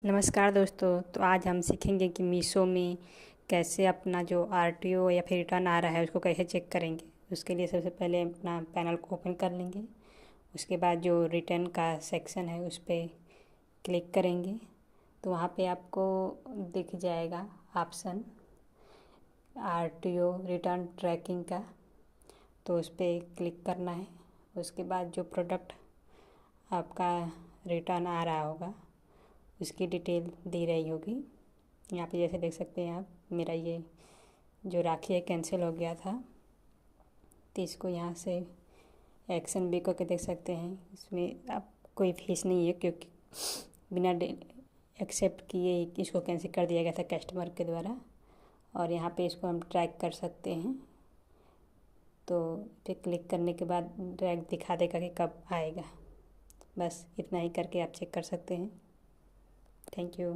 नमस्कार दोस्तों। तो आज हम सीखेंगे कि मीशो में कैसे अपना जो आरटीओ या फिर रिटर्न आ रहा है उसको कैसे चेक करेंगे। उसके लिए सबसे पहले अपना पैनल को ओपन कर लेंगे। उसके बाद जो रिटर्न का सेक्शन है उस पर क्लिक करेंगे तो वहाँ पे आपको दिख जाएगा ऑप्शन आरटीओ रिटर्न ट्रैकिंग का। तो उस पर क्लिक करना है। उसके बाद जो प्रोडक्ट आपका रिटर्न आ रहा होगा उसकी डिटेल दी रही होगी। यहाँ पे जैसे देख सकते हैं आप, मेरा ये जो राखी है कैंसिल हो गया था, तो इसको यहाँ से एक्शन भी करके देख सकते हैं। इसमें आप कोई फीस नहीं है क्योंकि बिना एक्सेप्ट किए इसको कैंसिल कर दिया गया था कस्टमर के द्वारा। और यहाँ पे इसको हम ट्रैक कर सकते हैं। तो पे क्लिक करने के बाद ट्रैक दिखा देगा कि कब आएगा। बस इतना ही करके आप चेक कर सकते हैं। Thank you.